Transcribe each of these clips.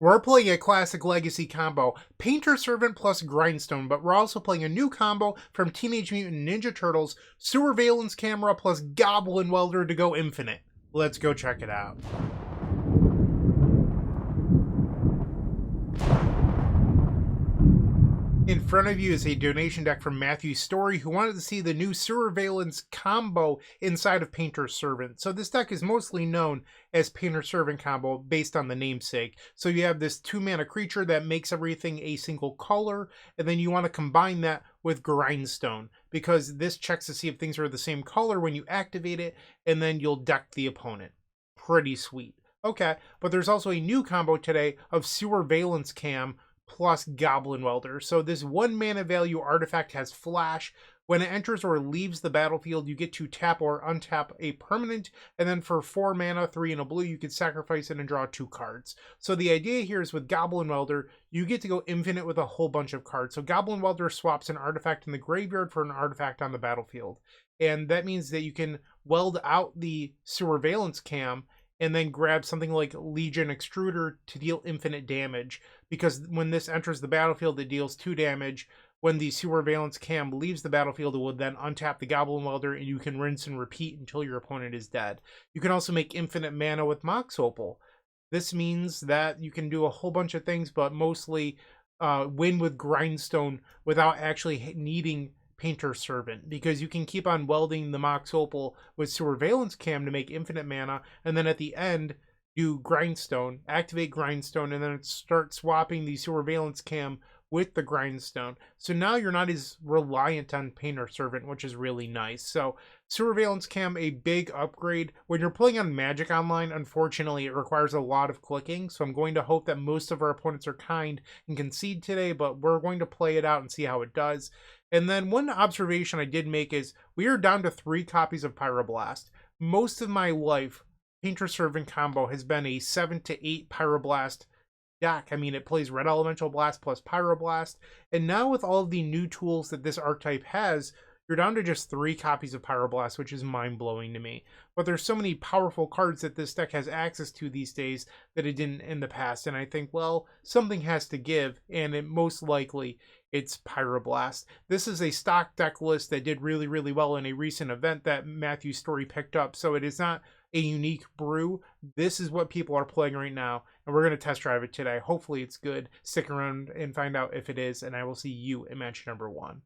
We're playing a classic legacy combo, Painter Servant plus Grindstone, but we're also playing a new combo from Teenage Mutant Ninja Turtles, Sewer-veillance camera plus Goblin Welder to go infinite. Let's go check it out. In front of you is a donation deck from Matthew Story, who wanted to see the new Sewer-veillance combo inside of Painter Servant. So this deck is mostly known as Painter Servant combo based on the namesake. So you have this 2-mana creature that makes everything a single color, and then you want to combine that with Grindstone, because this checks to see if things are the same color when you activate it, and then you'll deck the opponent. Pretty sweet. Okay, but there's also a new combo today of Sewer-veillance Cam plus Goblin Welder. So this 1-mana value artifact has flash. When it enters or leaves the battlefield, you get to tap or untap a permanent, and then for 4 mana, 3 and a blue, you can sacrifice it and draw 2 cards. So the idea here is with Goblin Welder, you get to go infinite with a whole bunch of cards. So Goblin Welder swaps an artifact in the graveyard for an artifact on the battlefield. And that means that you can weld out the Sewer-veillance Cam and then grab something like Legion Extruder to deal infinite damage, because when this enters the battlefield, it deals 2 damage. When the Sewer-veillance Cam leaves the battlefield, it will then untap the Goblin Welder, and you can rinse and repeat until your opponent is dead. You can also make infinite mana with Mox Opal. This means that you can do a whole bunch of things, but mostly win with Grindstone without actually needing Painter Servant, because you can keep on welding the Mox Opal with Sewer-veillance Cam to make infinite mana, and then at the end do Grindstone, activate Grindstone, and then start swapping the Sewer-veillance Cam with the Grindstone. So now you're not as reliant on Painter Servant, which is really nice. So Sewer-veillance Cam, a big upgrade. When you're playing on Magic Online, unfortunately, it requires a lot of clicking. So I'm going to hope that most of our opponents are kind and concede today, but we're going to play it out and see how it does. And then one observation I did make is we are down to 3 copies of Pyroblast. Most of my life, Painter Servant combo has been a 7 to 8 Pyroblast deck. I mean, it plays Red Elemental Blast plus Pyroblast. And now with all of the new tools that this archetype has, you're down to just 3 copies of Pyroblast, which is mind-blowing to me. But there's so many powerful cards that this deck has access to these days that it didn't in the past. And I think, well, something has to give, and it most likely it's Pyroblast. This is a stock deck list that did really, really well in a recent event that Matthew Story picked up. So it is not a unique brew. This is what people are playing right now, and we're going to test drive it today. Hopefully it's good. Stick around and find out if it is, and I will see you in match number 1.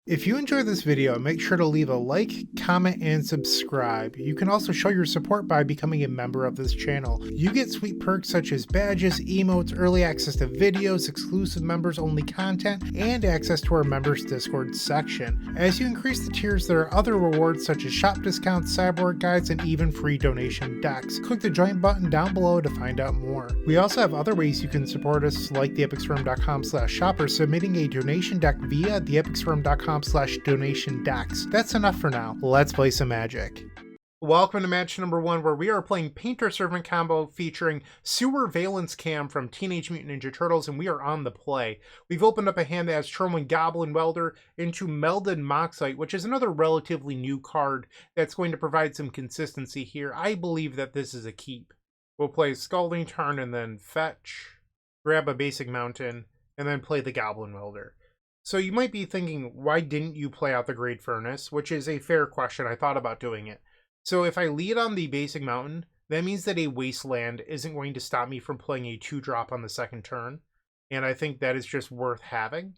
If you enjoyed this video, make sure to leave a like, comment, and subscribe. You can also show your support by becoming a member of this channel. You get sweet perks such as badges, emotes, early access to videos, exclusive members-only content, and access to our members Discord section. As you increase the tiers, there are other rewards such as shop discounts, cyborg guides, and even free donation decks. Click the join button down below to find out more. We also have other ways you can support us, like theepicswarm.com/shop, or submitting a donation deck via theepicswarm.com/donation decks. That's enough for now. Let's play some Magic. Welcome to match number 1, where we are playing Painter Servant combo featuring Sewer-veillance Cam from Teenage Mutant Ninja Turtles, and we are on the play. We've opened up a hand that has Trolling Goblin Welder into Melded Moxite, which is another relatively new card that's going to provide some consistency here. I believe that this is a keep. We'll play Scalding Tarn and then fetch, grab a basic mountain, and then play the Goblin Welder. So you might be thinking, why didn't you play out the Great Furnace? Which is a fair question. I thought about doing it. So if I lead on the basic mountain, that means that a wasteland isn't going to stop me from playing a 2-drop on the second turn. And I think that is just worth having.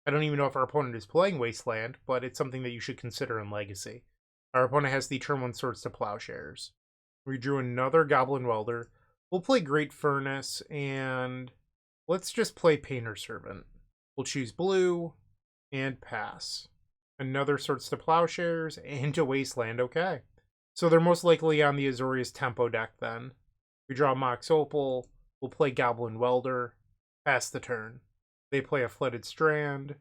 I don't even know if our opponent is playing wasteland, but it's something that you should consider in Legacy. Our opponent has the turn 1 Swords to Plowshares. We drew another Goblin Welder. We'll play Great Furnace, and let's just play Painter Servant. We'll choose blue and pass. Another Swords to Plowshares and a Wasteland. Okay. So they're most likely on the Azorius Tempo deck then. We draw Mox Opal. We'll play Goblin Welder. Pass the turn. They play a Flooded Strand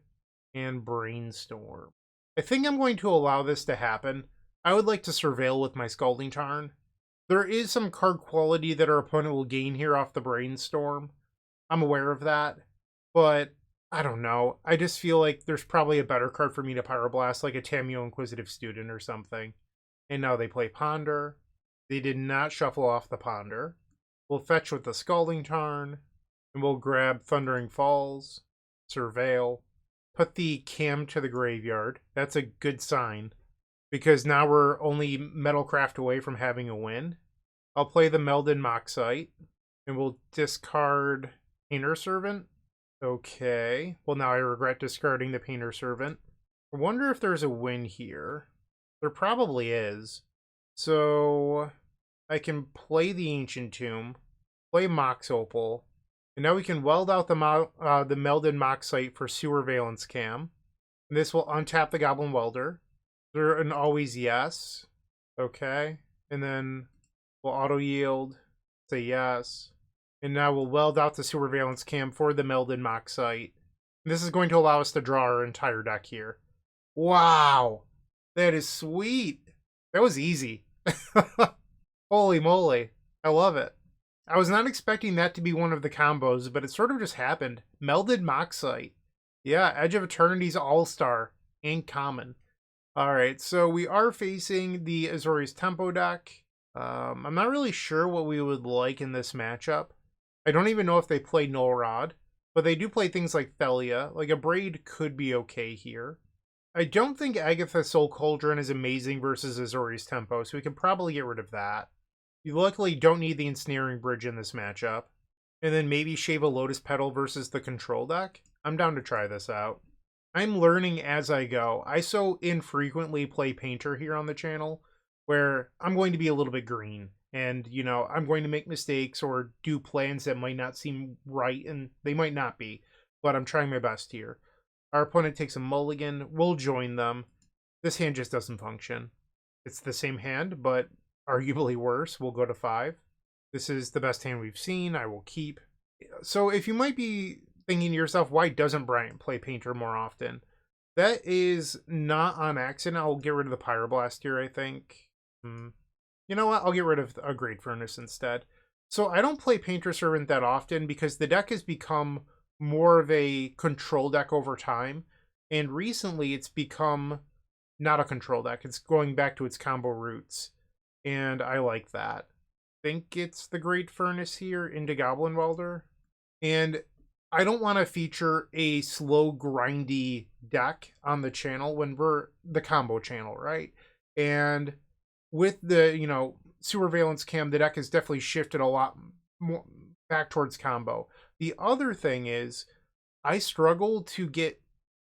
and Brainstorm. I think I'm going to allow this to happen. I would like to Surveil with my Scalding Tarn. There is some card quality that our opponent will gain here off the Brainstorm. I'm aware of that. But I don't know. I just feel like there's probably a better card for me to Pyroblast, like a Tameo Inquisitive Student or something. And now they play Ponder. They did not shuffle off the Ponder. We'll fetch with the Scalding Tarn. And we'll grab Thundering Falls, Surveil, put the cam to the graveyard. That's a good sign, because now we're only Metalcraft away from having a win. I'll play the Melded Moxite, and we'll discard Painter Servant. Okay. Well, now I regret discarding the Painter Servant. I wonder if there's a win here. There probably is. So I can play the Ancient Tomb, play Mox Opal, and now we can weld out the Melded Moxite for Sewer-veillance cam. And this will untap the Goblin Welder. There an always yes. Okay. And then we'll auto yield, say yes. And now we'll weld out the Sewer-veillance cam for the Melded Moxite. And this is going to allow us to draw our entire deck here. Wow! That is sweet! That was easy. Holy moly. I love it. I was not expecting that to be one of the combos, but it sort of just happened. Melded Moxite. Yeah, Edge of Eternity's All-Star. And common. Alright, so we are facing the Azorius Tempo deck. I'm not really sure what we would like in this matchup. I don't even know if they play Null Rod, but they do play things like Thalia. Like a Braid could be okay here. I don't think Agatha's Soul Cauldron is amazing versus Azorius Tempo, so we can probably get rid of that. You luckily don't need the Ensnaring Bridge in this matchup. And then maybe shave a Lotus Petal versus the control deck. I'm down to try this out. I'm learning as I go. I so infrequently play Painter here on the channel, where I'm going to be a little bit green. And, you know, I'm going to make mistakes or do plans that might not seem right, and they might not be. But I'm trying my best here. Our opponent takes a mulligan. We'll join them. This hand just doesn't function. It's the same hand, but arguably worse. We'll go to 5. This is the best hand we've seen. I will keep. So if you might be thinking to yourself, why doesn't Bryant play Painter more often? That is not on accident. I'll get rid of the Pyroblast here, I think. You know what? I'll get rid of a Great Furnace instead. So I don't play Painter Servant that often because the deck has become more of a control deck over time. And recently it's become not a control deck. It's going back to its combo roots. And I like that. I think it's the Great Furnace here into Goblin Welder. And I don't want to feature a slow, grindy deck on the channel when we're the combo channel, right? And with the, you know, Sewer-veillance cam, the deck has definitely shifted a lot more back towards combo. The other thing is, I struggle to get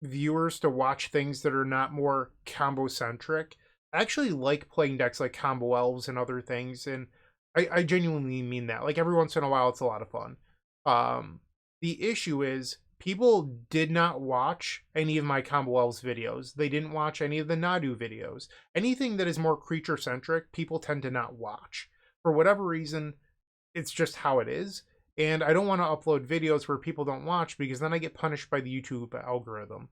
viewers to watch things that are not more combo-centric. I actually like playing decks like Combo Elves and other things, and I genuinely mean that. Like, every once in a while, it's a lot of fun. The issue is, people did not watch any of my Combo Elves videos. They didn't watch any of the Nadu videos. Anything that is more creature-centric, people tend to not watch. For whatever reason, it's just how it is. And I don't want to upload videos where people don't watch, because then I get punished by the YouTube algorithm.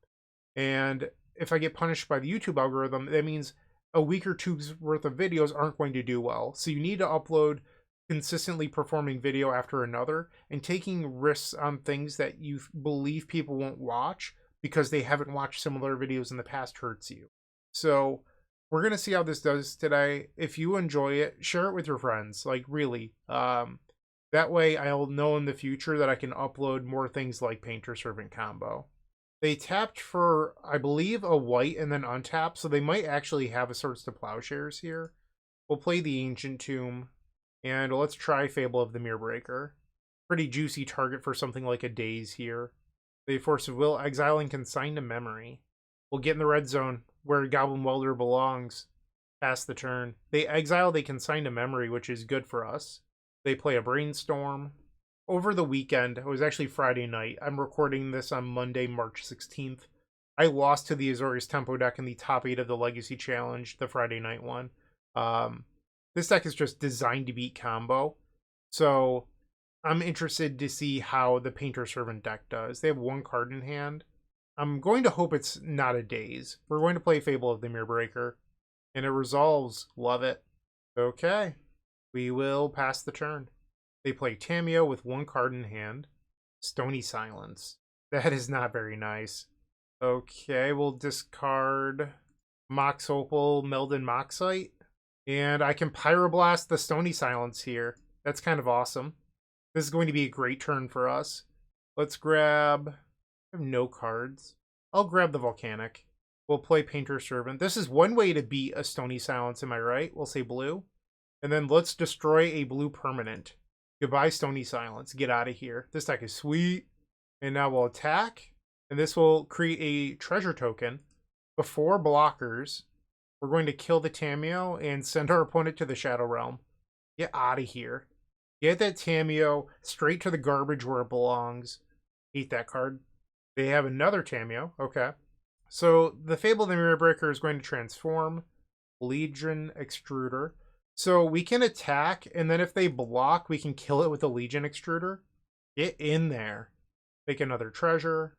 And if I get punished by the YouTube algorithm, that means a week or two's worth of videos aren't going to do well. So you need to upload consistently performing video after another, and taking risks on things that you believe people won't watch because they haven't watched similar videos in the past hurts you. So we're going to see how this does today. If you enjoy it, share it with your friends. Like, really. That way I'll know in the future that I can upload more things like Painter Servant combo. They tapped for, I believe, a white and then untap, so they might actually have a Swords to Plowshares here. We'll play the Ancient Tomb, and let's try Fable of the Mirrorbreaker. Pretty juicy target for something like a Daze here. They Force of Will, exile and consign to memory. We'll get in the red zone, where Goblin Welder belongs. Pass the turn. They exile, they consign to memory, which is good for us. They play a Brainstorm. Over the weekend, it was actually Friday night. I'm recording this on Monday, March 16th. I lost to the Azorius Tempo deck in the top 8 of the Legacy Challenge, the Friday night one. This deck is just designed to beat combo. So I'm interested to see how the Painter Servant deck does. They have 1 card in hand. I'm going to hope it's not a Daze. We're going to play Fable of the Mirrorbreaker. And it resolves. Love it. Okay. We will pass the turn. They play Tamiyo with 1 card in hand. Stony Silence. That is not very nice. Okay, we'll discard Mox Opal, Melded Moxite. And I can Pyroblast the Stony Silence here. That's kind of awesome. This is going to be a great turn for us. Let's grab... I have no cards. I'll grab the Volcanic. We'll play Painter Servant. This is one way to beat a Stony Silence, am I right? We'll say blue. And then let's destroy a blue permanent. Goodbye, Stony Silence. Get out of here. This deck is sweet. And now we'll attack. And this will create a treasure token. Before blockers, we're going to kill the Tamiyo and send our opponent to the Shadow Realm. Get out of here. Get that Tamiyo straight to the garbage where it belongs. Hate that card. They have another Tamiyo. Okay. So the Fable of the Mirror Breaker is going to transform. Legion Extruder. So we can attack, and then if they block, we can kill it with the Legion Extruder. Get in there. Make another treasure.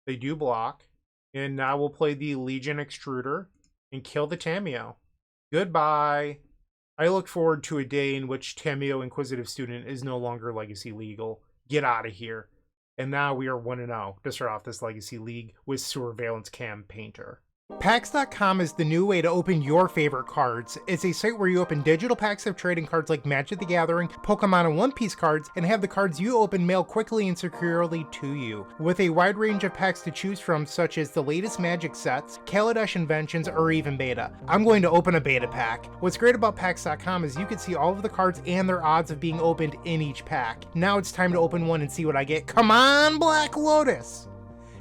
They do block. And now we'll play the Legion Extruder and kill the Tamiyo. Goodbye. I look forward to a day in which Tamiyo Inquisitive Student is no longer Legacy legal. Get out of here. And now we are 1-0 to start off this Legacy League with Sewer-veillance Cam Painter. Packs.com is the new way to open your favorite cards. It's a site where you open digital packs of trading cards like Magic the Gathering, Pokemon, and One Piece cards, and have the cards you open mailed quickly and securely to you. With a wide range of packs to choose from, such as the latest Magic sets, Kaladesh Inventions, or even Beta. I'm going to open a Beta pack. What's great about Packs.com is you can see all of the cards and their odds of being opened in each pack. Now it's time to open one and see what I get. Come on, Black Lotus!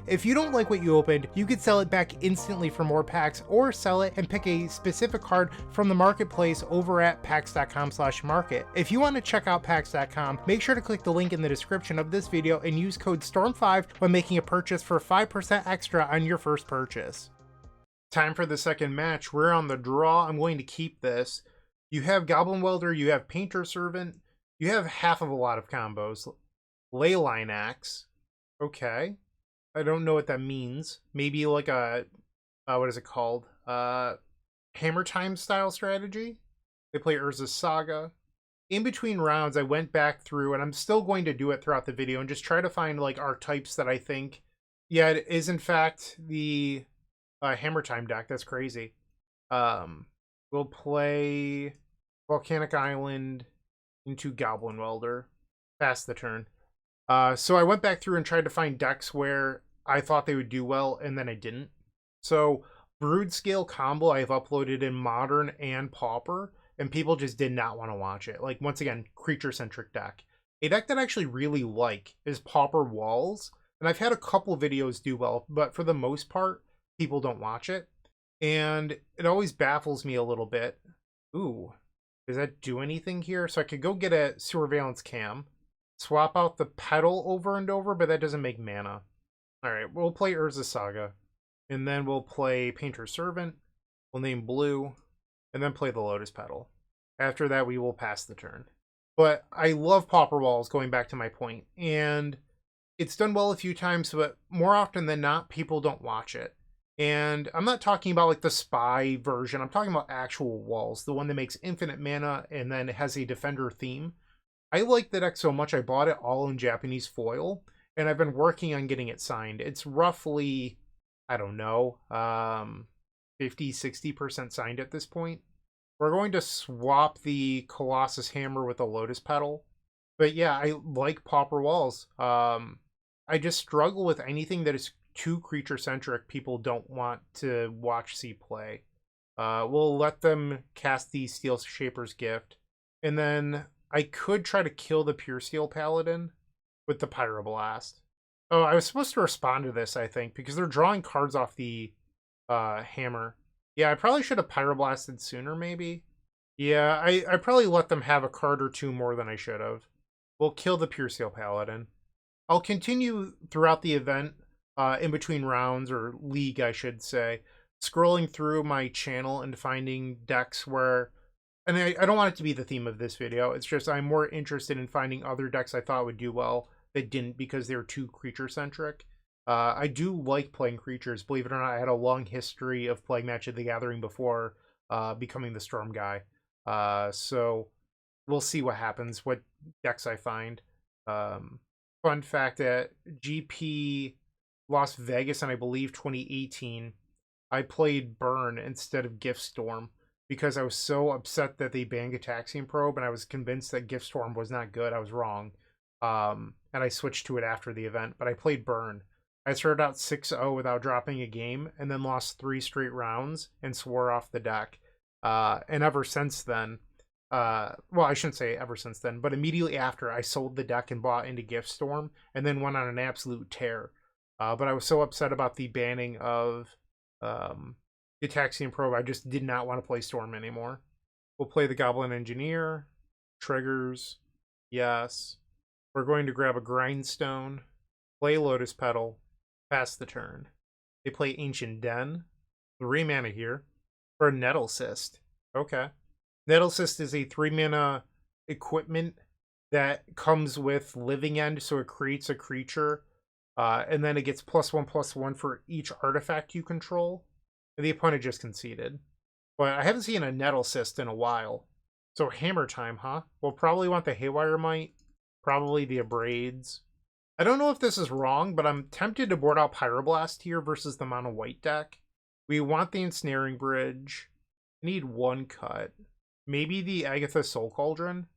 If you don't like what you opened, you could sell it back instantly for more packs, or sell it and pick a specific card from the marketplace over at packs.com/market. If you want to check out packs.com, make sure to click the link in the description of this video and use code STORM5 when making a purchase for 5% extra on your first purchase. Time for the second match. We're on the draw. I'm going to keep this. You have Goblin Welder, you have Painter Servant, you have half of a lot of combos. Leyline Axe. Okay. I don't know what that means. Maybe like a, what is it called? Hammer Time style strategy? They play Urza's Saga. In between rounds, I went back through, and I'm still going to do it throughout the video, and just try to find like archetypes that I think, yeah, it is in fact the Hammer Time deck. That's crazy. We'll play Volcanic Island into Goblin Welder. Pass the turn. So I went back through and tried to find decks where I thought they would do well, and then I didn't. So Brood Scale Combo I have uploaded in Modern and Pauper, and people just did not want to watch it. Like, once again, creature-centric deck. A deck that I actually really like is Pauper Walls, and I've had a couple videos do well, but for the most part, people don't watch it. And it always baffles me a little bit. Ooh, does that do anything here? So I could go get a Sewer-veillance Cam. Swap out the Petal over and over, but that doesn't make mana. Alright, we'll play Urza's Saga. And then we'll play Painter Servant. We'll name blue. And then play the Lotus Petal. After that, we will pass the turn. But I love Pauper Walls, going back to my point. And it's done well a few times, but more often than not, people don't watch it. And I'm not talking about like the Spy version. I'm talking about actual Walls. The one that makes infinite mana and then it has a Defender theme. I like the deck so much I bought it all in Japanese foil, and I've been working on getting it signed. It's roughly, I don't know, 50-60% signed at this point. We're going to swap the Colossus Hammer with the Lotus Petal. But yeah, I like Pauper Walls. I just struggle with anything that is too creature-centric. People don't want to watch see play. We'll let them cast the Steel Shaper's Gift, and then I could try to kill the Pure Steel Paladin with the Pyroblast. Oh, I was supposed to respond to this, I think, because they're drawing cards off the hammer. Yeah, I probably should have Pyroblasted sooner, maybe. Yeah, I probably let them have a card or two more than I should have. We'll kill the Pure Steel Paladin. I'll continue throughout the event, in between rounds, or league, I should say, scrolling through my channel and finding decks where... And I don't want it to be the theme of this video. It's just I'm more interested in finding other decks I thought would do well that didn't because they were too creature-centric. I do like playing creatures. Believe it or not, I had a long history of playing Magic the Gathering before becoming the Storm guy. So we'll see what happens, what decks I find. Fun fact, at GP Las Vegas in, I believe, 2018, I played Burn instead of Gift Storm, because I was so upset that they banned Gitaxian Probe, and I was convinced that Gift Storm was not good. I was wrong. And I switched to it after the event, but I played Burn. I started out 6-0 without dropping a game, and then lost 3 straight rounds and swore off the deck. And ever since then, well, I shouldn't say ever since then, but immediately after, I sold the deck and bought into Gift Storm, and then went on an absolute tear. But I was so upset about the banning of the Taxian Probe, I just did not want to play Storm anymore. We'll play the Goblin Engineer, triggers, yes. We're going to grab a Grindstone, play Lotus Petal, pass the turn. They play Ancient Den, 3 mana here, for a Nettle Cyst. Okay. Nettle Cyst is a 3 mana equipment that comes with Living End, so it creates a creature, and then it gets +1/+1 for each artifact you control. And the opponent just conceded. But I haven't seen a Nettle Cyst in a while. So Hammer Time, huh? We'll probably want the Haywire Mite, probably the Abrades. I don't know if this is wrong, but I'm tempted to board out Pyroblast here versus the mono white deck. We want the Ensnaring Bridge. I need 1 cut. Maybe the Agatha Soul Cauldron.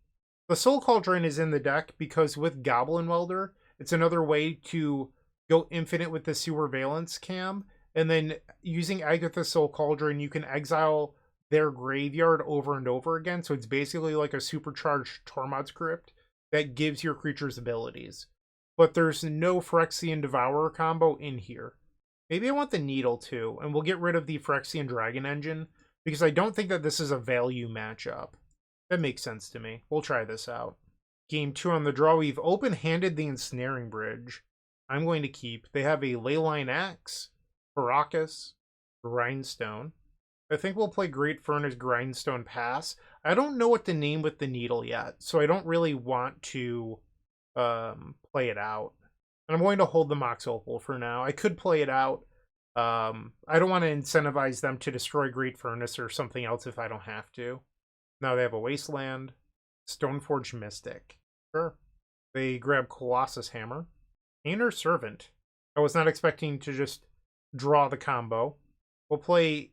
The Soul Cauldron is in the deck because with Goblin Welder, it's another way to go infinite with the Sewer-veillance cam. And then using Agatha Soul Cauldron, you can exile their graveyard over and over again. So it's basically like a supercharged Tormod's Crypt that gives your creatures abilities. But there's no Phyrexian Devourer combo in here. Maybe I want the Needle too, and we'll get rid of the Phyrexian Dragon Engine, because I don't think that this is a value matchup. That makes sense to me. We'll try this out. Game 2 on the draw, we've open-handed the Ensnaring Bridge. I'm going to keep. They have a Leyline Axe, Baracus, Grindstone. I think we'll play Great Furnace Grindstone Pass. I don't know what to name with the Needle yet, so I don't really want to play it out. And I'm going to hold the Mox Opal for now. I could play it out. I don't want to incentivize them to destroy Great Furnace or something else if I don't have to. Now they have a Wasteland, Stoneforge Mystic. Sure. They grab Colossus Hammer, Painter Servant. I was not expecting to just draw the combo. We'll play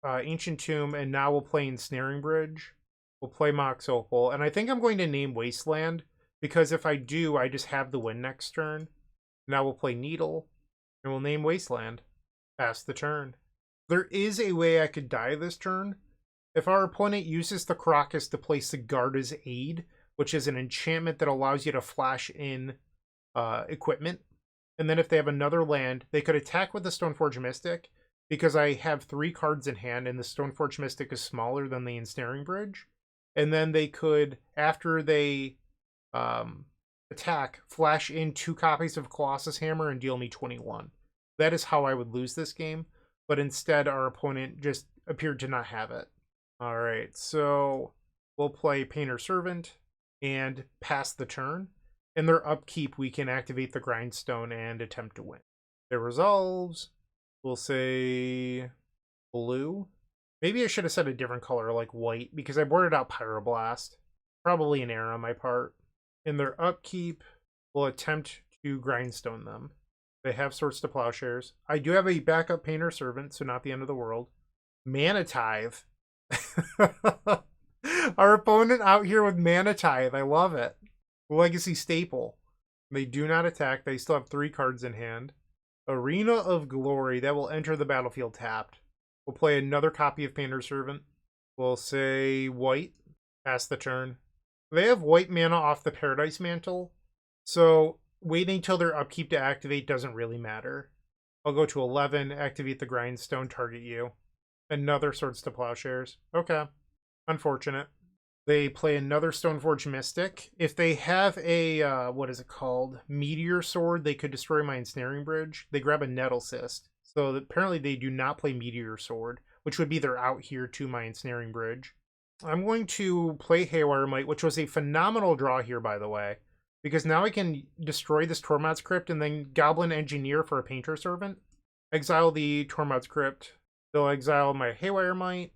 Ancient Tomb, and now we'll play Ensnaring Bridge. We'll play Mox Opal, and I think I'm going to name Wasteland, because if I do, I just have the win next turn. Now we'll play Needle, and we'll name Wasteland. Pass the turn. There is a way I could die this turn. If our opponent uses the Crocus to place the Garda's Aid, which is an enchantment that allows you to flash in equipment, and then if they have another land, they could attack with the Stoneforge Mystic, because I have 3 cards in hand, and the Stoneforge Mystic is smaller than the Ensnaring Bridge. And then they could, after they attack, flash in 2 copies of Colossus Hammer and deal me 21. That is how I would lose this game, but instead our opponent just appeared to not have it. Alright, so we'll play Painter Servant and pass the turn. In their upkeep, we can activate the Grindstone and attempt to win. It resolves. We'll say blue. Maybe I should have said a different color, like white, because I boarded out Pyroblast. Probably an error on my part. In their upkeep, we'll attempt to Grindstone them. They have Swords to Plowshares. I do have a backup Painter Servant, so not the end of the world. Mana Tithe. Our opponent out here with Mana Tithe. I love it. Legacy staple. They do not attack. They still have 3 cards in hand. Arena of Glory. That will enter the battlefield tapped. We'll play another copy of Painter Servant. We'll say white. Pass the turn. They have white mana off the Paradise Mantle, so waiting till their upkeep to activate doesn't really matter. I'll go to 11, activate the Grindstone, target you. Another Swords to Plowshares. Okay. Unfortunate. They play another Stoneforge Mystic. If they have a, what is it called? Meteor Sword, they could destroy my Ensnaring Bridge. They grab a Nettle Cyst. So apparently they do not play Meteor Sword, which would be their out here to my Ensnaring Bridge. I'm going to play Haywire Mite, which was a phenomenal draw here, by the way, because now I can destroy this Tormod's Crypt and then Goblin Engineer for a Painter Servant. Exile the Tormod's Crypt. They'll exile my Haywire Mite,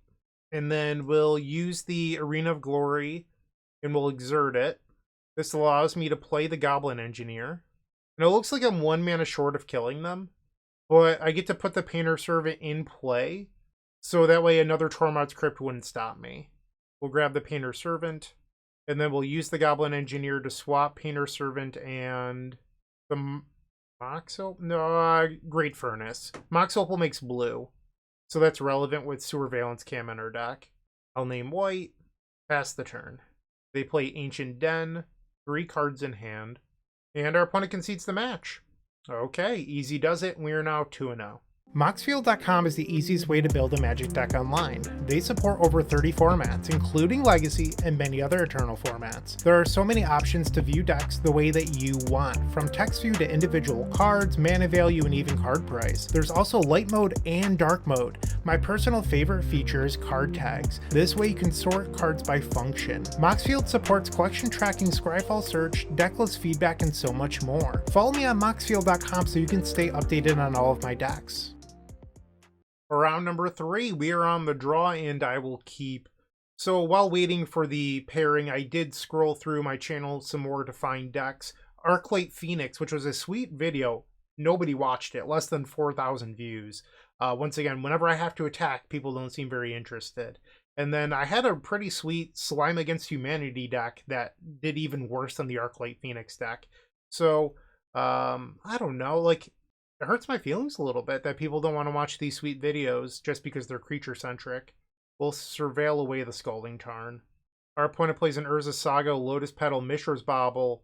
and then we'll use the Arena of Glory, and we'll exert it. This allows me to play the Goblin Engineer. And it looks like I'm 1 mana short of killing them, but I get to put the Painter Servant in play, so that way another Tormod's Crypt wouldn't stop me. We'll grab the Painter Servant, And then we'll use the Goblin Engineer to swap Painter Servant and the Mox Opal? No, Great Furnace. Mox Opal makes blue. So that's relevant with Sewer-veillance Cam in our deck. I'll name white. Pass the turn. They play Ancient Den. 3 cards in hand. And our opponent concedes the match. Okay, easy does it. We are now 2-0. Moxfield.com is the easiest way to build a Magic deck online. They support over 30 formats, including Legacy and many other Eternal formats. There are so many options to view decks the way that you want, from text view to individual cards, mana value, and even card price. There's also light mode and dark mode. My personal favorite feature is card tags. This way you can sort cards by function. Moxfield supports collection tracking, scryfall search, decklist feedback, and so much more. Follow me on Moxfield.com so you can stay updated on all of my decks. For round number 3, we are on the draw, and I will keep. So while waiting for the pairing, I did scroll through my channel some more to find decks. Arclight Phoenix, which was a sweet video. Nobody watched it. Less than 4,000 views. Once again, whenever I have to attack, people don't seem very interested. And then I had a pretty sweet Slime Against Humanity deck that did even worse than the Arclight Phoenix deck. So, I don't know, like, it hurts my feelings a little bit that people don't want to watch these sweet videos just because they're creature-centric. We'll surveil away the Scalding Tarn. Our opponent plays an Urza's Saga, Lotus Petal, Mishra's Bauble,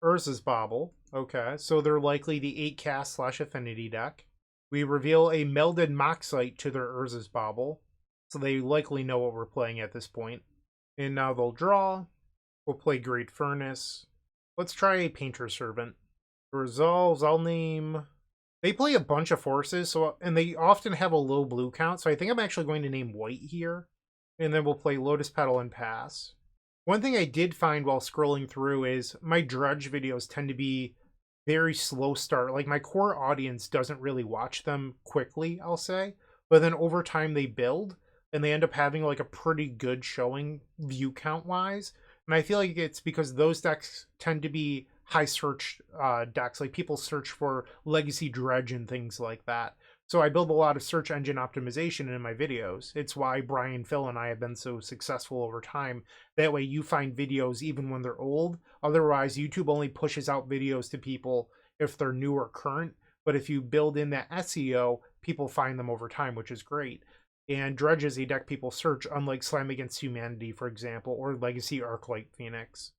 Urza's Bauble. Okay, so they're likely the 8-cast / Affinity deck. We reveal a Melded Moxite to their Urza's Bauble, so they likely know what we're playing at this point. And now they'll draw. We'll play Great Furnace. Let's try a Painter Servant. For resolves, I'll name... They play a bunch of forces, and they often have a low blue count, so I think I'm actually going to name white here. And then we'll play Lotus Petal and pass. One thing I did find while scrolling through is my Dredge videos tend to be very slow start. Like, my core audience doesn't really watch them quickly, I'll say. But then over time they build, and they end up having like a pretty good showing view count-wise. And I feel like it's because those decks tend to be high search decks. Like, people search for Legacy Dredge and things like that. So I build a lot of search engine optimization in my videos. It's why Brian, Phil, and I have been so successful over time. That way you find videos even when they're old. Otherwise, YouTube only pushes out videos to people if they're new or current. But if you build in that SEO, people find them over time, which is great. And Dredge is a deck people search, unlike Slime Against Humanity, for example, or Legacy Arclight Phoenix.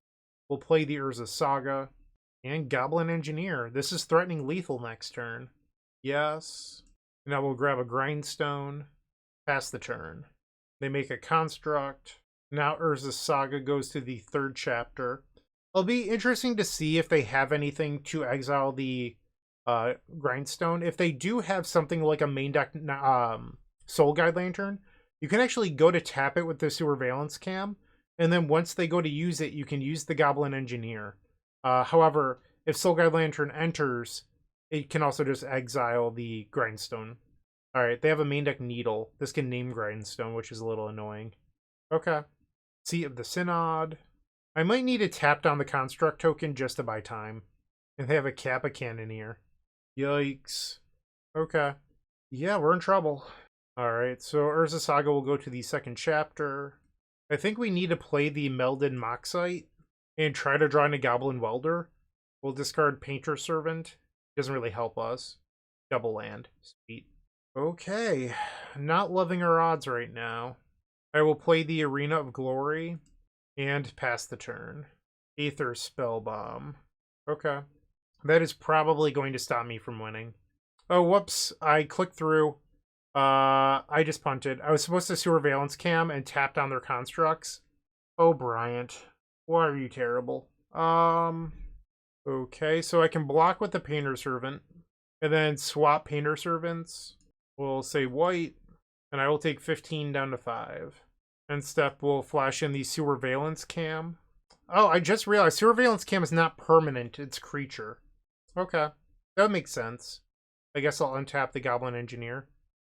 We'll play the Urza's Saga. And Goblin Engineer. This is threatening lethal next turn. Yes. Now we'll grab a Grindstone. Pass the turn. They make a Construct. Now Urza's Saga goes to the 3rd chapter. It'll be interesting to see if they have anything to exile the Grindstone. If they do have something like a main deck Soul Guide Lantern, you can actually go to tap it with the Sewer-veillance Cam. And then once they go to use it, you can use the Goblin Engineer. However, if Soul Guide Lantern enters, it can also just exile the Grindstone. Alright, they have a main deck Needle. This can name Grindstone, which is a little annoying. Okay. Seat of the Synod. I might need to tap down the Construct token just to buy time. And they have a Kappa Cannoneer. Yikes. Okay. Yeah, we're in trouble. Alright, so Urza's Saga will go to the 2nd chapter. I think we need to play the Melded Moxite and try to draw in a Goblin Welder. We'll discard Painter Servant. Doesn't really help us. Double land. Sweet. Okay. Not loving our odds right now. I will play the Arena of Glory and pass the turn. Aether Spellbomb. Okay. That is probably going to stop me from winning. Oh, whoops. I clicked through. I just punted. I was supposed to Sewer-veillance Cam and tap down their constructs. Oh, Bryant. Why are you terrible? Okay, so I can block with the Painter Servant. And then swap Painter Servants. We'll say white. And I will take 15 down to 5. And step will flash in the Sewer-veillance Cam. Oh, I just realized Sewer-veillance Cam is not permanent. It's creature. Okay. That would make sense. I guess I'll untap the Goblin Engineer.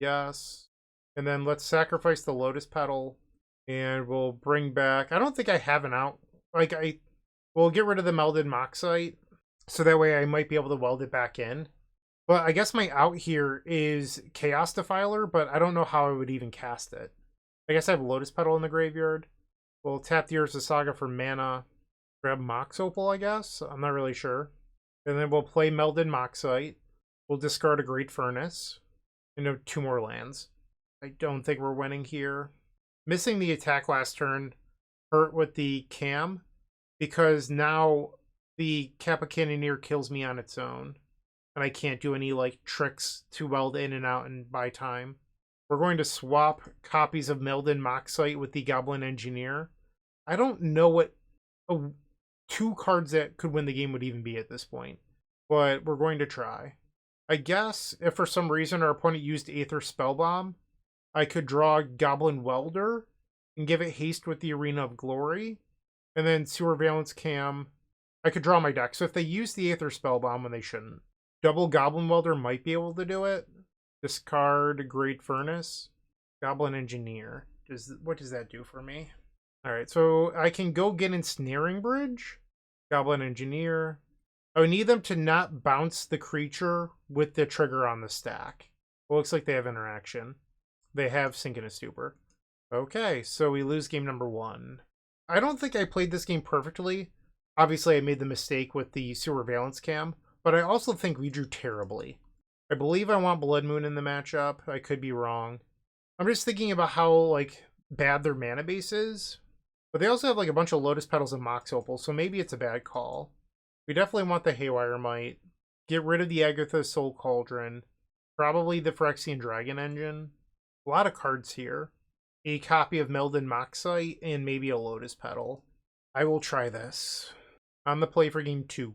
Yes. And then let's sacrifice the Lotus Petal. And we'll bring back... I don't think I have an out... Like, we'll get rid of the Melded Moxite, so that way I might be able to weld it back in. But I guess my out here is Chaos Defiler, but I don't know how I would even cast it. I guess I have Lotus Petal in the graveyard. We'll tap the Urza Saga for mana. Grab Mox Opal, I guess? I'm not really sure. And then we'll play Melded Moxite. We'll discard a Great Furnace. And 2 more lands. I don't think we're winning here. Missing the attack last turn hurt with the cam, because now the Kappa Cannoneer kills me on its own. And I can't do any like tricks to weld in and out and buy time. We're going to swap copies of Melded Moxite with the Goblin Engineer. I don't know what 2 cards that could win the game would even be at this point, but we're going to try. I guess if for some reason our opponent used Aether Spellbomb, I could draw Goblin Welder and give it haste with the Arena of Glory, and then Sewer-veillance Cam. I could draw my deck. So if they use the Aether Spellbomb when they shouldn't, double Goblin Welder might be able to do it. Discard Great Furnace. Goblin Engineer. What does that do for me? Alright, so I can go get Ensnaring Bridge. Goblin Engineer. I would need them to not bounce the creature with the trigger on the stack. Well, looks like they have interaction. They have Sink in a Stupor. Okay, so we lose game number 1. I don't think I played this game perfectly. Obviously, I made the mistake with the Sewer-veillance Cam, but I also think we drew terribly. I believe I want Blood Moon in the matchup. I could be wrong. I'm just thinking about how like bad their mana base is. But they also have like a bunch of Lotus Petals and Mox Opal, so maybe it's a bad call. We definitely want the Haywire Might. Get rid of the Agatha Soul Cauldron. Probably the Phyrexian Dragon Engine. A lot of cards here. A copy of Melded Moxite and maybe a Lotus Petal. I will try this. On the play for game 2.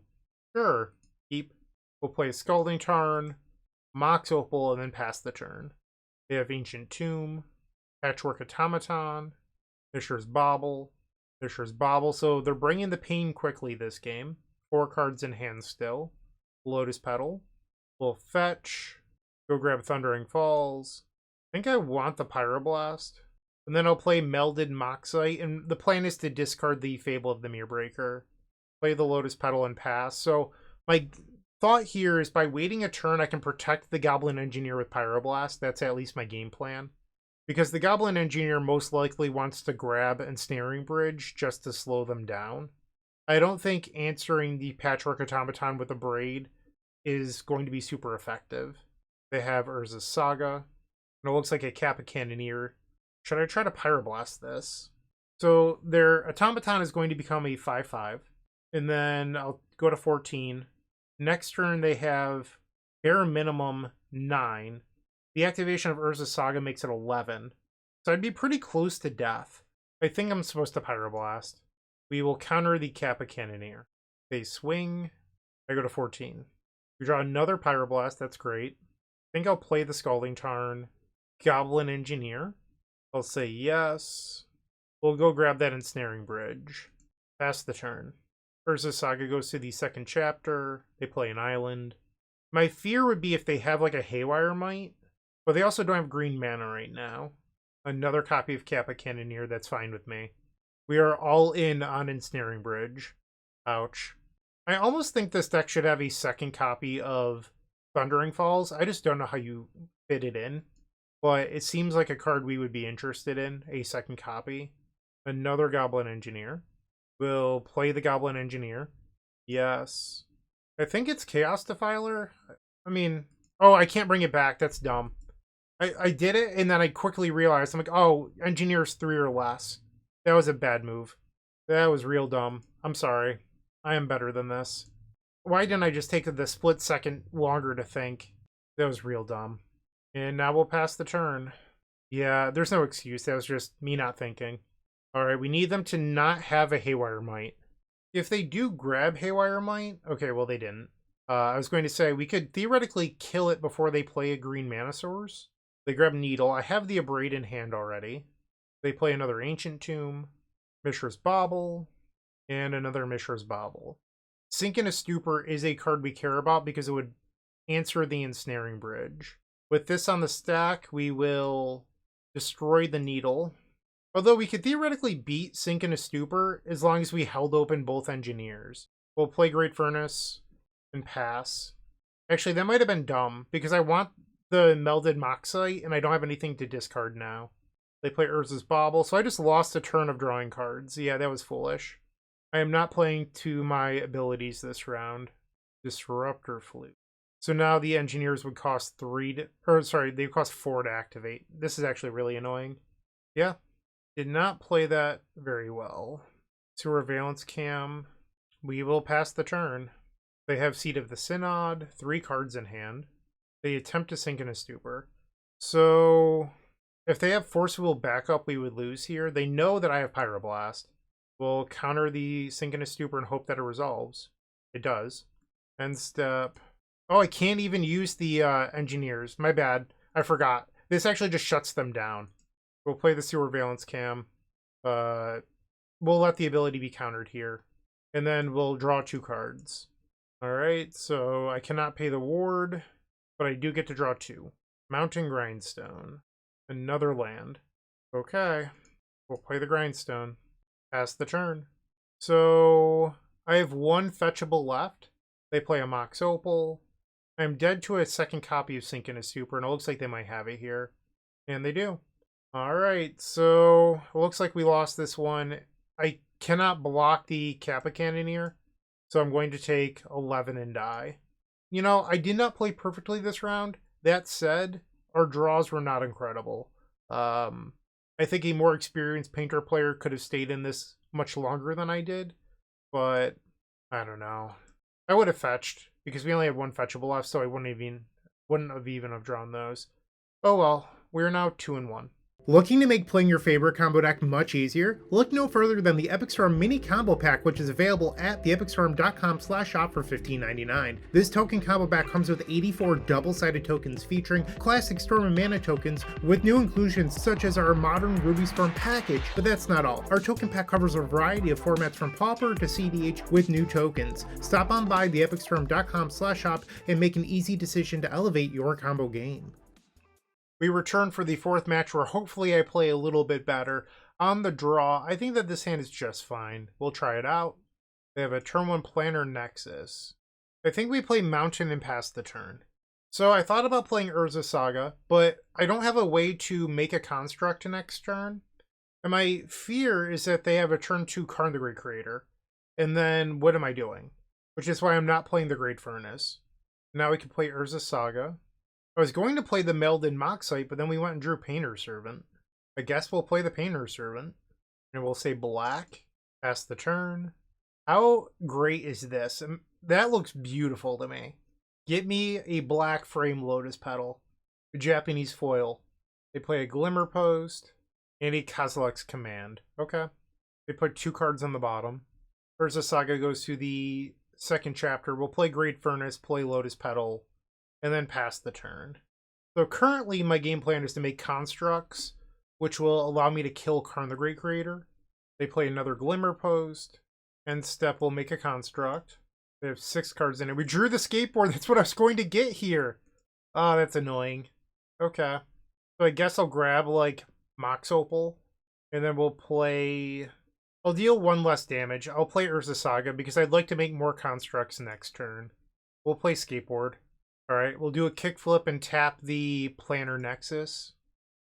Sure. Keep. We'll play a Scalding Tarn, Mox Opal, and then pass the turn. They have Ancient Tomb, Patchwork Automaton, Mishra's Bauble, so they're bringing the pain quickly this game. 4 cards in hand still. Lotus Petal. We'll fetch. Go grab Thundering Falls. I think I want the Pyroblast. And then I'll play Melded Moxite, and the plan is to discard the Fable of the Mirror. Play the Lotus Petal and pass. So my thought here is by waiting a turn, I can protect the Goblin Engineer with Pyroblast. That's at least my game plan. Because the Goblin Engineer most likely wants to grab Ensnaring Bridge just to slow them down. I don't think answering the Patchwork Automaton with a Braid is going to be super effective. They have Urza's Saga. And it looks like a Kappa Cannoneer. Should I try to Pyroblast this? So their Automaton is going to become a 5/5. And then I'll go to 14. Next turn they have bare minimum 9. The activation of Urza's Saga makes it 11. So I'd be pretty close to death. I think I'm supposed to Pyroblast. We will counter the Kappa Cannoneer. They swing. I go to 14. We draw another Pyroblast. That's great. I think I'll play the Scalding Tarn. Goblin Engineer. I'll say yes. We'll go grab that Ensnaring Bridge. Pass the turn. Urza's Saga goes to the second chapter. They play an island. My fear would be if they have like a Haywire Might. But they also don't have green mana right now. Another copy of Kappa Cannoneer, that's fine with me. We are all in on Ensnaring Bridge. Ouch. I almost think this deck should have a second copy of Thundering Falls. I just don't know how you fit it in. But it seems like a card we would be interested in, a second copy. Another Goblin Engineer. We'll play the Goblin Engineer. Yes. I think it's Chaos Defiler. I mean, oh, I can't bring it back. That's dumb. I did it, and then I quickly realized, I'm like, oh, Engineer's 3 or less. That was a bad move. That was real dumb. I'm sorry. I am better than this. Why didn't I just take the split second longer to think? That was real dumb. And now we'll pass the turn. Yeah, there's no excuse. That was just me not thinking. Alright, we need them to not have a Haywire Might. If they do grab Haywire Might... Okay, well, they didn't. I was going to say, we could theoretically kill it before they play a green mana source. They grab Needle. I have the Abrade in hand already. They play another Ancient Tomb, Mishra's Bauble, and another Mishra's Bauble. Sink in a Stupor is a card we care about because it would answer the Ensnaring Bridge. With this on the stack, we will destroy the Needle. Although we could theoretically beat Sink in a Stupor as long as we held open both Engineers. We'll play Great Furnace and pass. Actually, that might have been dumb because I want the Melded Moxite and I don't have anything to discard now. They play Urza's Bauble, so I just lost a turn of drawing cards. Yeah, that was foolish. I am not playing to my abilities this round. Disruptor Flute. So now the engineers would cost 3 to, or sorry, they cost 4 to activate. This is actually really annoying. Yeah, did not play that very well. Sewer-veillance cam. We will pass the turn. They have Seat of the Synod, 3 cards in hand. They attempt to sink in a stupor. So if they have forcible backup, we would lose here. They know that I have Pyroblast. We'll counter the sink in a stupor and hope that it resolves. It does. End step. Oh, I can't even use the engineers. My bad. I forgot. This actually just shuts them down. We'll play the Sewer-veillance cam. We'll let the ability be countered here. And then we'll draw 2 cards. Alright, so I cannot pay the ward, but I do get to draw 2. Mountain Grindstone. Another land. Okay. We'll play the Grindstone. Pass the turn. So I have 1 fetchable left. They play a Mox Opal. I'm dead to a second copy of Sink in a Stupor, and it looks like they might have it here. And they do. Alright, so it looks like we lost this one. I cannot block the Kappa Cannoneer, so I'm going to take 11 and die. You know, I did not play perfectly this round. That said, our draws were not incredible. I think a more experienced painter player could have stayed in this much longer than I did, but I don't know. I would have fetched because we only had 1 fetchable left, so I wouldn't have even drawn those. Oh well, we're now 2-1. Looking to make playing your favorite combo deck much easier? Look no further than the Epic Storm Mini Combo Pack, which is available at theepicstorm.com/shop for $15.99. This token combo pack comes with 84 double-sided tokens featuring classic Storm and Mana tokens with new inclusions such as our modern Ruby Storm package, but that's not all. Our token pack covers a variety of formats from Pauper to CDH with new tokens. Stop on by theepicstorm.com/shop and make an easy decision to elevate your combo game. We return for the 4th match where hopefully I play a little bit better. On the draw, I think that this hand is just fine. We'll try it out. They have a turn 1 Planar Nexus. I think we play Mountain and pass the turn. So I thought about playing Urza Saga, but I don't have a way to make a construct next turn. And my fear is that they have a turn 2 Karn the Great Creator. And then what am I doing? Which is why I'm not playing the Great Furnace. Now we can play Urza Saga. I was going to play the Melded Moxite, but then we went and drew Painter Servant. I guess we'll play the Painter Servant. And we'll say black. Pass the turn. How great is this? That looks beautiful to me. Get me a black frame Lotus Petal. A Japanese foil. They play a Glimmer Post. And a Kozilek's Command. Okay. They put 2 cards on the bottom. Urza Saga goes to the 2nd chapter. We'll play Great Furnace, play Lotus Petal, and then pass the turn. So currently my game plan is to make constructs, which will allow me to kill Karn the Great Creator. They play another Glimmer Post. End step will make a construct. They have 6 cards in it. We drew the skateboard. That's what I was going to get here. Oh, that's annoying. Okay. So I guess I'll grab like Mox Opal. And then we'll play... I'll deal 1 less damage. I'll play Urza Saga because I'd like to make more constructs next turn. We'll play skateboard. Alright, we'll do a kickflip and tap the Planar Nexus.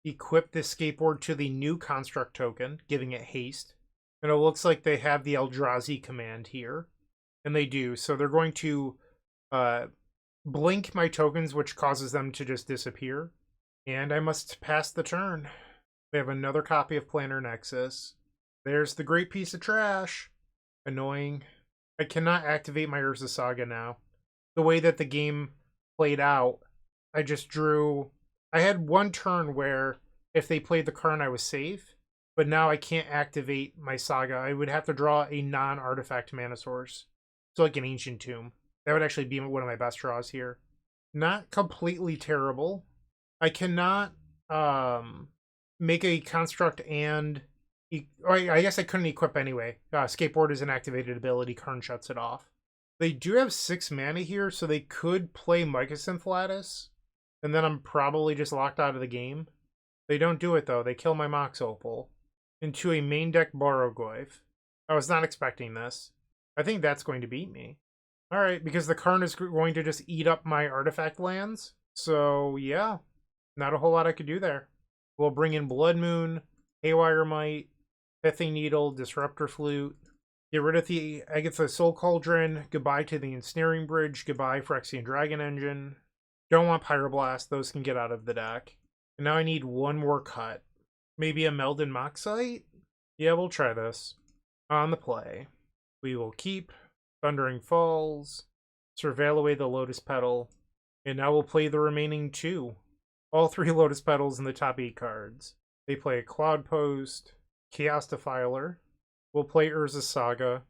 Equip this skateboard to the new construct token, giving it haste. And it looks like they have the Eldrazi command here. And they do. So they're going to blink my tokens, which causes them to just disappear. And I must pass the turn. They have another copy of Planar Nexus. There's the great piece of trash. Annoying. I cannot activate my Urza Saga now. The way that the game played out, I just drew... I had 1 turn where if they played the Karn, I was safe. But now I can't activate my Saga. I would have to draw a non-artifact mana source. So like an Ancient Tomb. That would actually be one of my best draws here. Not completely terrible. I cannot make a construct and... I guess I couldn't equip anyway. Skateboard is an activated ability. Karn shuts it off. They do have 6 mana here, so they could play Mycosynth Lattice. And then I'm probably just locked out of the game. They don't do it, though. They kill my Mox Opal into a main deck Borrowgoyf. I was not expecting this. I think that's going to beat me. Alright, because the Karn is going to just eat up my artifact lands. So, yeah. Not a whole lot I could do there. We'll bring in Blood Moon, Haywire Mite, Pithing Needle, Disruptor Flute. Get rid of the Agatha Soul Cauldron. Goodbye to the Ensnaring Bridge. Goodbye Phyrexian Dragon Engine. Don't want Pyroblast. Those can get out of the deck. And now I need one more cut. Maybe a Meldon Moxite? Yeah, we'll try this. On the play, we will keep Thundering Falls, surveil away the Lotus Petal, and now we'll play the remaining 2. All 3 Lotus Petals in the top 8 cards. They play a Cloud Post, Chaos Defiler. We'll play Urza's Saga.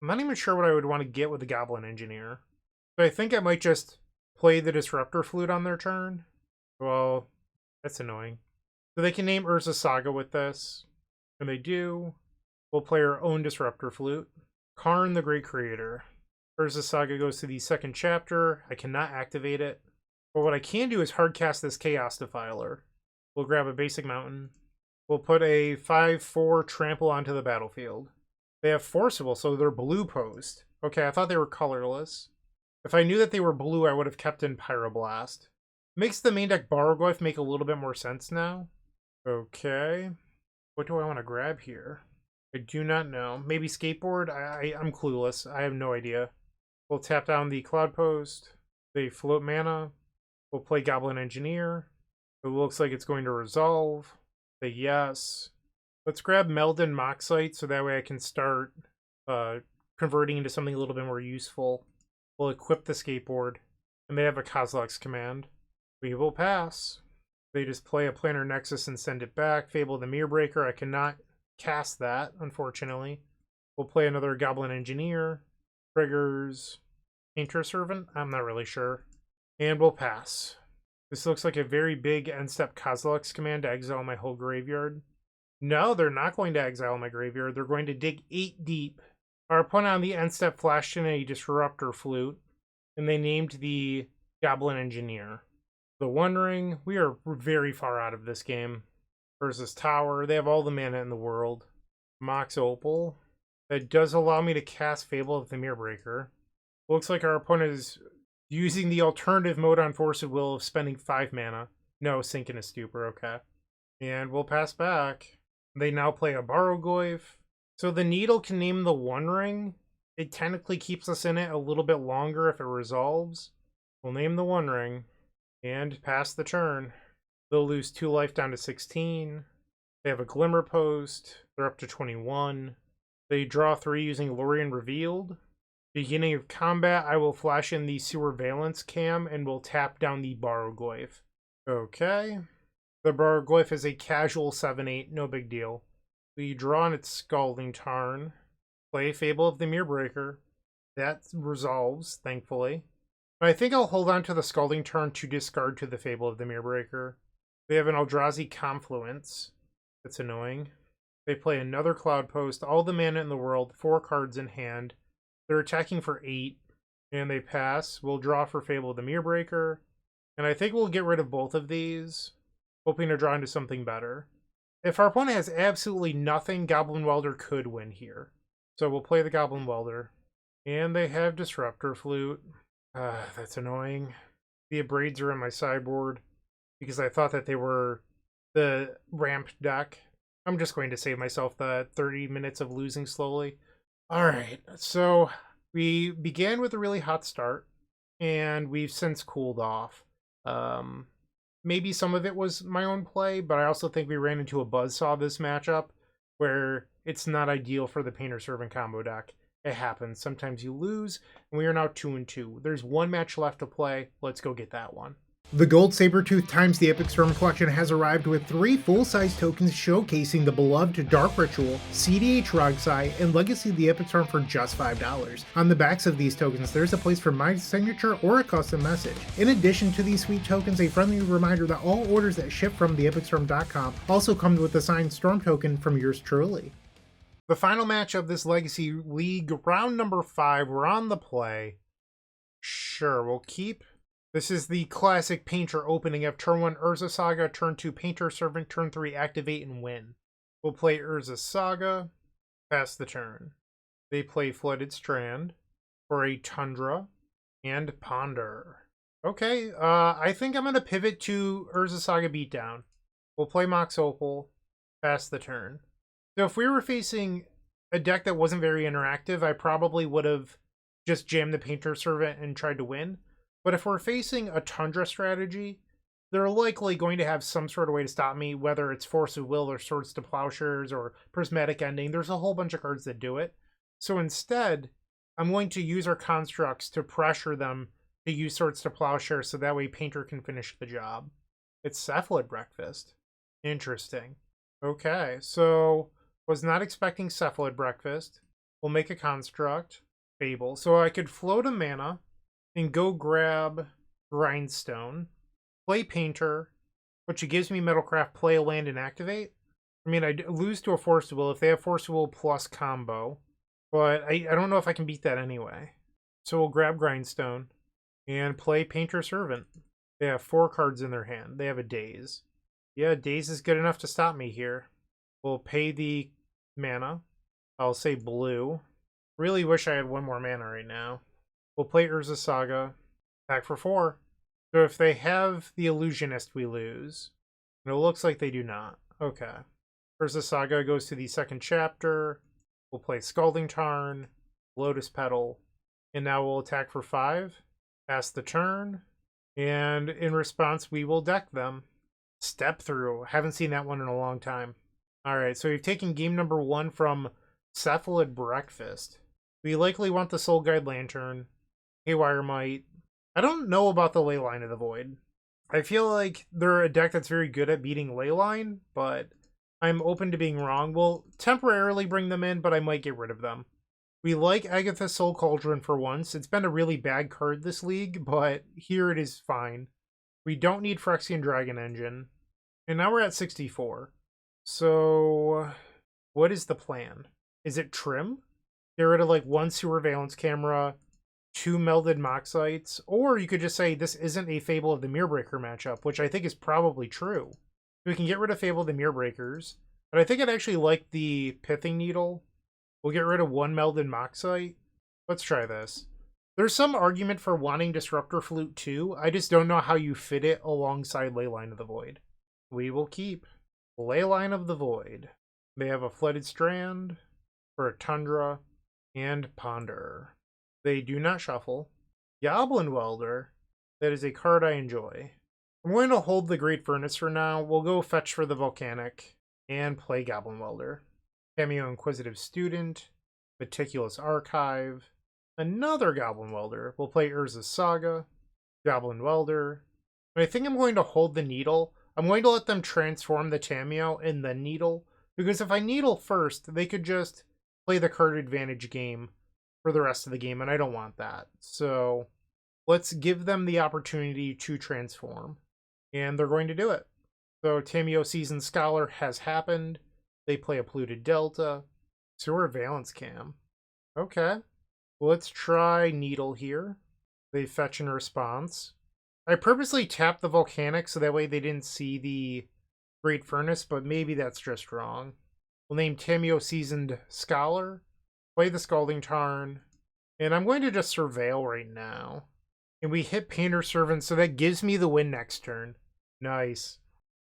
I'm not even sure what I would want to get with the Goblin Engineer. But I think I might just play the Disruptor Flute on their turn. Well, that's annoying. So they can name Urza's Saga with this. And they do. We'll play our own Disruptor Flute. Karn the Great Creator. Urza's Saga goes to the 2nd chapter. I cannot activate it. But what I can do is hardcast this Chaos Defiler. We'll grab a basic mountain. We'll put a 5/4 trample onto the battlefield. They have Forcible, so they're blue post. Okay, I thought they were colorless. If I knew that they were blue, I would have kept in Pyroblast. Makes the main deck Baroglyph make a little bit more sense now. Okay. What do I want to grab here? I do not know. Maybe Skateboard? I'm clueless. I have no idea. We'll tap down the Cloud Post. They float mana. We'll play Goblin Engineer. It looks like it's going to resolve. Say yes. Let's grab Meldon Moxite so that way I can start converting into something a little bit more useful. We'll equip the Skateboard. And they have a Kozilek's Command. We will pass. They just play a Planar Nexus and send it back. Fable the Mirrorbreaker. I cannot cast that, unfortunately. We'll play another Goblin Engineer. Triggers Painter Servant? I'm not really sure. And we'll pass. This looks like a very big end-step Kozilek's Command to exile my whole graveyard. No, they're not going to exile my graveyard. They're going to dig 8 deep. Our opponent on the end-step flashed in a Disruptor Flute, and they named the Goblin Engineer. The One Ring, we are very far out of this game. Versus Tower, they have all the mana in the world. Mox Opal, that does allow me to cast Fable of the Mirrorbreaker. Looks like our opponent is using the alternative mode on Force of Will of spending 5 mana. No, Sink in a Stupor, okay. And we'll pass back. They now play a Baroglyph. So the Needle can name the One Ring. It technically keeps us in it a little bit longer if it resolves. We'll name the One Ring. And pass the turn. They'll lose 2 life down to 16. They have a Glimmer Post. They're up to 21. They draw 3 using Lorien Revealed. Beginning of combat, I will flash in the Sewer-veillance cam and will tap down the Baroglyph. Okay. The Baroglyph is a casual 7/8, no big deal. We draw on its Scalding Tarn. Play Fable of the Mirrorbreaker. That resolves, thankfully. But I think I'll hold on to the Scalding Tarn to discard to the Fable of the Mirrorbreaker. They have an Eldrazi Confluence. That's annoying. They play another Cloud Post, all the mana in the world, 4 cards in hand. They're attacking for 8, and they pass. We'll draw for Fable of the Mirrorbreaker, and I think we'll get rid of both of these, hoping to draw into something better. If our opponent has absolutely nothing, Goblin Welder could win here. So we'll play the Goblin Welder. And they have Disruptor Flute. That's annoying. The Abrades are in my sideboard, because I thought that they were the ramped deck. I'm just going to save myself the 30 minutes of losing slowly. Alright, so we began with a really hot start, and we've since cooled off. Maybe some of it was my own play, but I also think we ran into a buzzsaw this matchup, where it's not ideal for the Painter Servant combo deck. It happens. Sometimes you lose, and we are now 2-2. There's 1 match left to play. Let's go get that one. The Gold Sabertooth times the Epic Storm collection has arrived with 3 full-size tokens showcasing the beloved Dark Ritual, CDH Rogsai, and Legacy of the Epic Storm for just $5. On the backs of these tokens, there's a place for my signature or a custom message. In addition to these sweet tokens, a friendly reminder that all orders that ship from theepicstorm.com also come with a signed Storm token from yours truly. The final match of this Legacy League, round number 5, we're on the play. Sure, we'll keep. This is the classic Painter opening of turn 1 Urza Saga, turn 2 Painter Servant, turn 3 Activate and win. We'll play Urza Saga, pass the turn. They play Flooded Strand for a Tundra and Ponder. Okay, I think I'm going to pivot to Urza Saga Beatdown. We'll play Mox Opal, pass the turn. So if we were facing a deck that wasn't very interactive, I probably would have just jammed the Painter Servant and tried to win. But if we're facing a Tundra strategy, they're likely going to have some sort of way to stop me, whether it's Force of Will or Swords to Plowshares or Prismatic Ending. There's a whole bunch of cards that do it. So instead, I'm going to use our constructs to pressure them to use Swords to Plowshares so that way Painter can finish the job. It's Cephalid Breakfast. Interesting. Okay, so was not expecting Cephalid Breakfast. We'll make a construct. Fable. So I could float a mana and go grab Grindstone, play Painter, which gives me Metalcraft, play a land, and activate. I mean, I lose to a Force of Will if they have Force of Will plus combo, but I don't know if I can beat that anyway. So we'll grab Grindstone and play Painter Servant. They have 4 cards in their hand. They have a Daze. Yeah, Daze is good enough to stop me here. We'll pay the mana. I'll say blue. Really wish I had 1 more mana right now. We'll play Urza Saga. Attack for 4. So if they have the Illusionist, we lose. And it looks like they do not. Okay. Urza Saga goes to the 2nd chapter. We'll play Scalding Tarn, Lotus Petal, and now we'll attack for 5. Pass the turn. And in response, we will deck them. Step Through. Haven't seen that one in a long time. Alright, so we've taken game number 1 from Cephalid Breakfast. We likely want the Soul Guide Lantern, Haywire Might. I don't know about the Leyline of the Void. I feel like they're a deck that's very good at beating Leyline, but I'm open to being wrong. We'll temporarily bring them in, but I might get rid of them. We like Agatha's Soul Cauldron for once. It's been a really bad card this league, but here it is fine. We don't need Phyrexian Dragon Engine. And now we're at 64. So, what is the plan? Is it trim? Get rid of like 1 Sewer-veillance camera, 2 melded Moxites, or you could just say this isn't a Fable of the Mirrorbreaker matchup, which I think is probably true. We can get rid of Fable of the Mirrorbreakers, but I think I'd actually like the Pithing Needle. We'll get rid of 1 melded Moxite. Let's try this. There's some argument for wanting Disruptor Flute too. I just don't know how you fit it alongside Leyline of the Void. We will keep Leyline of the Void. They have a Flooded Strand for a Tundra and Ponder. They do not shuffle. Goblin Welder. That is a card I enjoy. I'm going to hold the Great Furnace for now. We'll go fetch for the Volcanic and play Goblin Welder. Cameo Inquisitive Student. Meticulous Archive. Another Goblin Welder. We'll play Urza's Saga. Goblin Welder. And I think I'm going to hold the Needle. I'm going to let them transform the Tamiyo and the Needle. Because if I Needle first, they could just play the card advantage game for the rest of the game, and I don't want that. So let's give them the opportunity to transform. And they're going to do it. So Tamiyo Seasoned Scholar has happened. They play a Polluted Delta. Sewer-veillance Cam. Okay. Let's try Needle here. They fetch in response. I purposely tapped the Volcanic so that way they didn't see the Great Furnace, but maybe that's just wrong. We'll name Tamiyo Seasoned Scholar. Play the Scalding Tarn. And I'm going to just Surveil right now. And we hit Painter Servant, so that gives me the win next turn. Nice.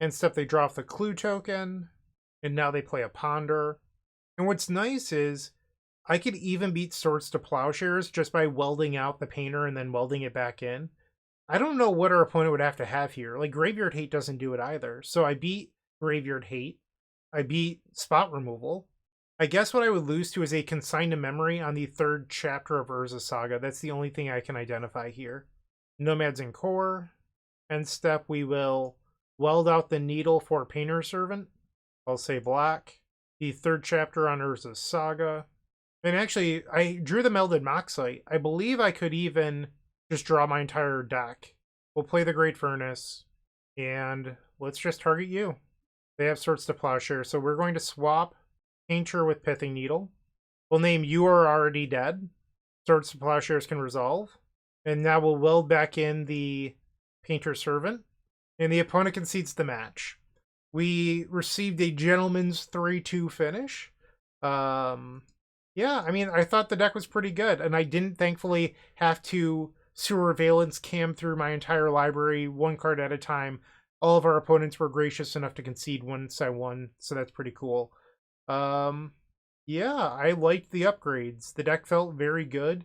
And step, they draw off the Clue token. And now they play a Ponder. And what's nice is I could even beat Swords to Plowshares just by welding out the Painter and then welding it back in. I don't know what our opponent would have to have here. Like, Graveyard Hate doesn't do it either. So I beat Graveyard Hate. I beat Spot Removal. I guess what I would lose to is a Consign to Memory on the 3rd chapter of Urza Saga. That's the only thing I can identify here. Nomads and Core. End step, we will weld out the Needle for Painter Servant. I'll say black. The 3rd chapter on Urza Saga. And actually, I drew the Melded Moxite. I believe I could even just draw my entire deck. We'll play the Great Furnace. And let's just target you. They have Swords to Plowshare, so we're going to swap Painter with Pithing Needle. We'll name You Are Already Dead. Swords to Plowshares can resolve. And now we'll weld back in the Painter Servant. And the opponent concedes the match. We received a gentleman's 3-2 finish. Yeah, I mean, I thought the deck was pretty good. And I didn't, thankfully, have to Sewer-veillance cam through my entire library 1 card at a time. All of our opponents were gracious enough to concede once I won, so that's pretty cool. Yeah, I liked the upgrades. The deck felt very good.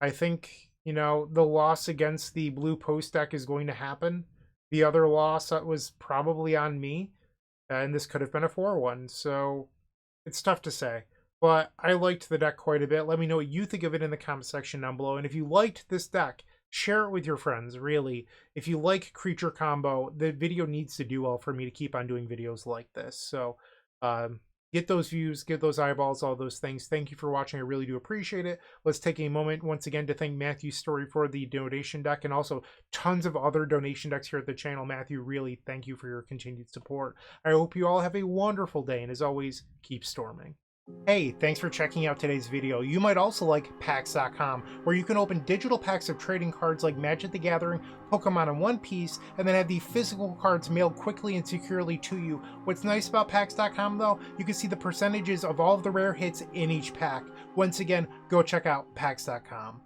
I think, you know, the loss against the blue post deck is going to happen. The other loss was probably on me, and this could have been a 4-1, so it's tough to say. But I liked the deck quite a bit. Let me know what you think of it in the comment section down below. And if you liked this deck, share it with your friends, really. If you like creature combo, the video needs to do well for me to keep on doing videos like this. So get those views, get those eyeballs, all those things. Thank you for watching. I really do appreciate it. Let's take a moment once again to thank Matthew Story for the donation deck, and also tons of other donation decks here at the channel. Matthew, really thank you for your continued support. I hope you all have a wonderful day, and as always, keep storming. Hey, thanks for checking out today's video. You might also like packs.com, where you can open digital packs of trading cards like Magic the Gathering, Pokemon, and One Piece, and then have the physical cards mailed quickly and securely to you. What's nice about packs.com though, you can see the percentages of all of the rare hits in each pack. Once again, go check out packs.com.